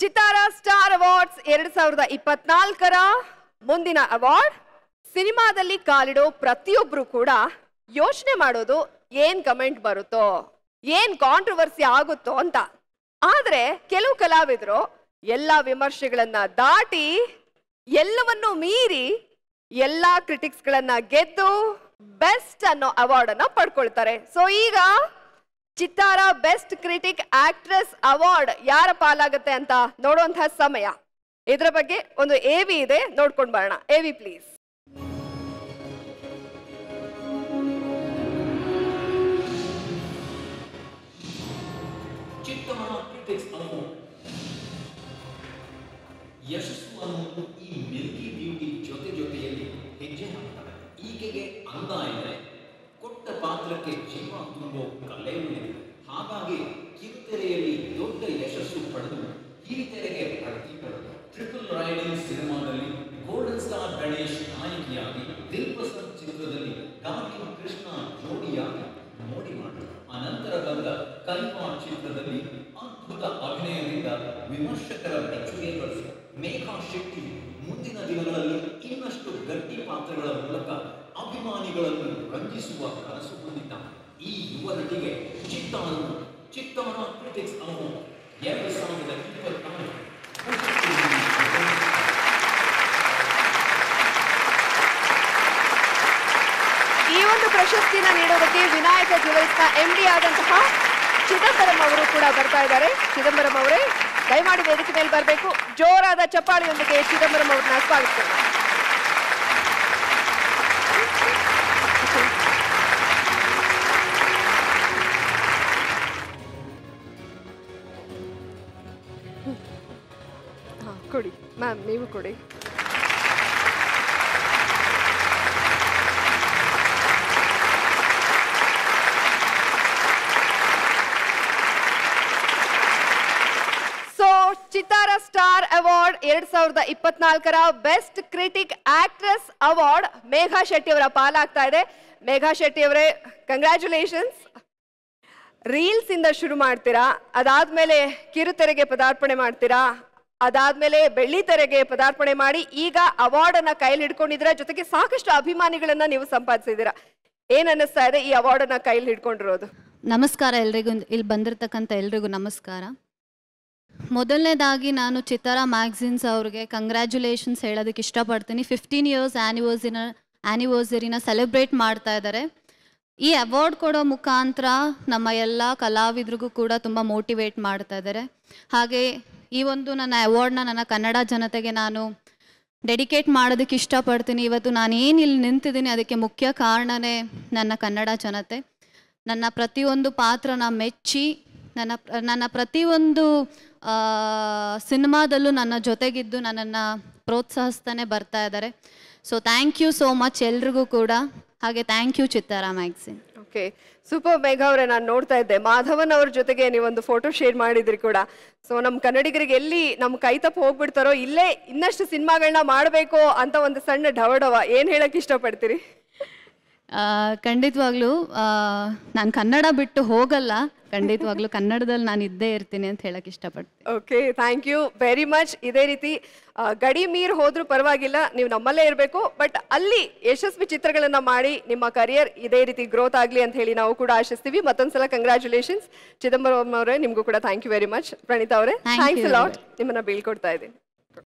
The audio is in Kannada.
ಚಿತ್ತಾರ ಸ್ಟಾರ್ ಅವಾರ್ಡ್ಸ್ 2024ರ ಮುಂದಿನ ಅವಾರ್ಡ್. ಸಿನಿಮಾದಲ್ಲಿ ಕಾಲಿಡೋ ಪ್ರತಿಯೊಬ್ರು ಕೂಡ ಯೋಚನೆ ಮಾಡೋದು ಏನ್ ಕಮೆಂಟ್ ಬರುತ್ತೋ, ಏನ್ ಕಾಂಟ್ರವರ್ಸಿ ಆಗುತ್ತೋ ಅಂತ. ಆದ್ರೆ ಕೆಲವು ಕಲಾವಿದರು ಎಲ್ಲ ವಿಮರ್ಶೆಗಳನ್ನ ದಾಟಿ, ಎಲ್ಲವನ್ನೂ ಮೀರಿ, ಎಲ್ಲಾ ಕ್ರಿಟಿಕ್ಸ್ ಗಳನ್ನ ಗೆದ್ದು ಬೆಸ್ಟ್ ಅನ್ನೋ ಅವಾರ್ಡ್ ಅನ್ನ ಪಡ್ಕೊಳ್ತಾರೆ. ಸೊ ಈಗ ಚಿತ್ತಾರ ಬೆಸ್ಟ್ ಕ್ರಿಟಿಕ್ ಆಕ್ಟ್ರೆಸ್ ಅವಾರ್ಡ್ ಯಾರ ಪಾಲಾಗುತ್ತೆ ಅಂತ ನೋಡುವಂತಹ ಸಮಯ. ಇದರ ಬಗ್ಗೆ ಒಂದು ಎವಿ ಇದೆ, ನೋಡ್ಕೊಂಡು ಬರೋಣ. ಎವಿ ಪ್ಲೀಸ್. ಯಶಸ್ಸು ಅನ್ನೋದು ಈ ಮಿಲ್ಕಿ ಬ್ಯೂಟಿ ಜೊತೆಯಲ್ಲಿ ಹೆಜ್ಜೆ ಹಾಕ್ತಾರೆ. ಈಕೆಗೆ ಅಂದ ಇದೆ, ಕೊಟ್ಟ ಪಾತ್ರಕ್ಕೆ ಜೀವ ತುಂಬೋ ಕಲೆಯೂ ಇದೆ. ಹಾಗಾಗಿ ಕಿರುತೆರೆಯಲ್ಲಿ ದೊಡ್ಡ ಯಶಸ್ಸು ಪಡೆದು ಹಿರಿತೆರೆಗೆ ಬಡ್ತಿ ಪಡೆದು ಟ್ರಿಪಲ್ ರೈಡಿಂಗ್ ಸಿನಿಮಾದಲ್ಲಿ ಗೋಲ್ಡನ್ ಸ್ಟಾರ್ ಗಣೇಶ್ ನಾಯಕಿಯಾಗಿ, ದಿಲ್ ಪ್ರಸಾದ್ ಚಿತ್ರದಲ್ಲಿ ಡಾರ್ಕಿಂಗ್ ಕೃಷ್ಣ ಜೋಡಿಯಾಗಿ ಮೋಡಿ ಮಾಡಿದರು. ಅನಂತರ ಬಂದ ಕಲ್ಪಾ ಚಿತ್ರದಲ್ಲಿ ಅದ್ಭುತ ಅಭಿನಯದಿಂದ ವಿಮರ್ಶಕರ ಮೆಚ್ಚುಗೆ ಗಳಿಸಿದರು. ಮೇಘಾ ಶೆಟ್ಟಿ ಮುಂದಿನ ದಿನಗಳಲ್ಲಿ ಇನ್ನಷ್ಟು ಗಟ್ಟಿ ಪಾತ್ರಗಳ ಮೂಲಕ ಅಭಿಮಾನಿಗಳನ್ನು ರಂಜಿಸುವ ಕನಸು ಹೊಂದಿದ್ದಾರೆ. ಈ ಯುವ ನಟಿಗೆ ಚಿತ್ತಾರ ಕ್ರಿಟಿಕ್ಸ್ ಅವಾರ್ಡ್ 2024 ಈ ಒಂದು ಪ್ರಶಸ್ತಿನ ನೀಡೋದಕ್ಕೆ ವಿನಾಯಕ ಜ್ಯುವೆಲ್ಸ್ನ MD ಆದಂತಹ ಚಿದಂಬರಂ ಅವರು ಕೂಡ ಬರ್ತಾ ಇದ್ದಾರೆ. ಚಿದಂಬರಂ ಅವರೇ, ದಯಮಾಡಿ ವೇದಿಕೆ ಮೇಲೆ ಬರಬೇಕು. ಜೋರಾದ ಚಪ್ಪಾಳೆಯೊಂದಿಗೆ ಚಿದಂಬರಂ ಅವ್ರನ್ನ ಸ್ವಾಗತಿಸ್ತಾರೆ. ಕೊಡಿ ಮ್ಯಾಮ್, ನೀವು ಕೊಡಿ. ಚಿತ್ತಾರ ಸ್ಟಾರ್ ಅವಾರ್ಡ್ 2024ರ best critic actress award Megha Shetty ಅವರ ಪಾಲಾಗ್ತಾ ಇದೆ. ಮೇಘಾ ಶೆಟ್ಟಿ ಅವರೇ, ಕಂಗ್ರ್ಯಾಚುಲೇಷನ್ಸ್. ರೀಲ್ಸ್ ಇಂದ ಶುರು ಮಾಡ್ತೀರಾ, ಅದಾದ್ಮೇಲೆ ಕಿರುತೆರೆಗೆ ಪದಾರ್ಪಣೆ ಮಾಡ್ತೀರಾ, ಅದಾದ್ಮೇಲೆ ಬೆಳ್ಳಿ ತೆರೆಗೆ ಪದಾರ್ಪಣೆ ಮಾಡಿ ಈಗ ಅವಾರ್ಡ್ ಅನ್ನ ಕೈಲಿ ಹಿಡ್ಕೊಂಡಿದ್ದೀರಾ. ಜೊತೆಗೆ ಸಾಕಷ್ಟು ಅಭಿಮಾನಿಗಳನ್ನ ನೀವು ಸಂಪಾದಿಸಿದ್ದೀರಾ. ಏನ್ ಅನ್ನಿಸ್ತಾ ಇದೆ ಈ ಅವಾರ್ಡ್ ಅನ್ನ ಕೈಲಿ ಹಿಡ್ಕೊಂಡಿರೋದು? ನಮಸ್ಕಾರ ಎಲ್ರಿಗೂ, ಇಲ್ಲಿ ಬಂದಿರತಕ್ಕಂಥ ಎಲ್ರಿಗೂ ನಮಸ್ಕಾರ. ಮೊದಲನೇದಾಗಿ ನಾನು ಚಿತ್ತಾರ ಮ್ಯಾಗ್ಝಿನ್ಸ್ ಅವ್ರಿಗೆ ಕಂಗ್ರ್ಯಾಚುಲೇಷನ್ಸ್ ಹೇಳೋದಕ್ಕೆ ಇಷ್ಟಪಡ್ತೀನಿ. 15 ಇಯರ್ಸ್ ಆ್ಯನಿವರ್ಸರಿನ ಸೆಲೆಬ್ರೇಟ್ ಮಾಡ್ತಾ ಇದ್ದಾರೆ. ಈ ಅವಾರ್ಡ್ ಕೊಡೋ ಮುಖಾಂತರ ನಮ್ಮ ಎಲ್ಲ ಕಲಾವಿದ್ರಿಗೂ ಕೂಡ ತುಂಬ ಮೋಟಿವೇಟ್ ಮಾಡ್ತಾ ಇದ್ದಾರೆ. ಹಾಗೆ ಈ ಒಂದು ನನ್ನ ಅವಾರ್ಡ್ನ ನನ್ನ ಕನ್ನಡ ಜನತೆಗೆ ನಾನು ಡೆಡಿಕೇಟ್ ಮಾಡೋದಕ್ಕೆ ಇಷ್ಟಪಡ್ತೀನಿ. ಇವತ್ತು ನಾನೇನು ಇಲ್ಲಿ ನಿಂತಿದ್ದೀನಿ ಅದಕ್ಕೆ ಮುಖ್ಯ ಕಾರಣನೇ ನನ್ನ ಕನ್ನಡ ಜನತೆ. ನನ್ನ ಪ್ರತಿಯೊಂದು ಪಾತ್ರನ ಮೆಚ್ಚಿ ನನ್ನ ಪ್ರತಿಯೊಂದು ಸಿನಿಮಾದಲ್ಲೂ ನನ್ನ ಜೊತೆಗಿದ್ದು ನನ್ನನ್ನು ಪ್ರೋತ್ಸಾಹಿಸ್ತಾನೆ ಬರ್ತಾ ಇದ್ದಾರೆ. So thank you so much ಎಲ್ರಿಗೂ ಕೂಡ. ಹಾಗೆ thank you Chittara magazine. Okay, super. Megha ಅವರೇ, ನಾನು ನೋಡ್ತಾ ಇದ್ದೆ ಮಾಧವನ್ ಅವ್ರ ಜೊತೆಗೆ ನೀವೊಂದು ಫೋಟೋ ಶೇರ್ ಮಾಡಿದ್ರಿ ಕೂಡ. ಸೊ ನಮ್ಮ ಕನ್ನಡಿಗರಿಗೆ ಎಲ್ಲಿ ನಮ್ಮ ಕೈ ತಪ್ಪು ಹೋಗ್ಬಿಡ್ತಾರೋ, ಇಲ್ಲೇ ಇನ್ನಷ್ಟು ಸಿನಿಮಾಗಳನ್ನ ಮಾಡಬೇಕು ಅಂತ ಒಂದು ಸಣ್ಣ ಢವಢವ ಏನ್ ಹೇಳಕ್ ಇಷ್ಟಪಡ್ತೀರಿ? ಖಂಡಿತವಾಗ್ಲೂ ನಾನು ಕನ್ನಡ ಬಿಟ್ಟು ಹೋಗಲ್ಲ. ಖಂಡಿತವಾಗ್ಲೂ ಕನ್ನಡದಲ್ಲಿ ನಾನು ಇದ್ದೇ ಇರ್ತೀನಿ ಅಂತ ಹೇಳಕ್ ಇಷ್ಟಪಡ್ತೀನಿ. Okay, thank you very much. ಇದೇ ರೀತಿ ಗಡಿ ಮೀರ್ ಹೋದ್ರೂ ಪರವಾಗಿಲ್ಲ, ನೀವು ನಮ್ಮಲ್ಲೇ ಇರಬೇಕು. ಬಟ್ ಅಲ್ಲಿ ಯಶಸ್ವಿ ಚಿತ್ರಗಳನ್ನ ಮಾಡಿ ನಿಮ್ಮ ಕರಿಯರ್ ಇದೇ ರೀತಿ ಗ್ರೋತ್ ಆಗಲಿ ಅಂತ ಹೇಳಿ ನಾವು ಕೂಡ ಆಶಿಸ್ತೀವಿ. ಮತ್ತೊಂದ್ಸಲ ಕಂಗ್ರ್ಯಾಚುಲೇಷನ್ಸ್ ಚಿದಂಬರಂ ಅವರೇ, ನಿಮಗೂ ಕೂಡ thank you very much. Praneetha ಅವರೇ, ಥ್ಯಾಂಕ್ಸ್ ಅ ಲಾಟ್. ನಿಮ್ಮನ್ನ ಬೀಳ್ಕೊಡ್ತಾ ಇದ್ದೀನಿ.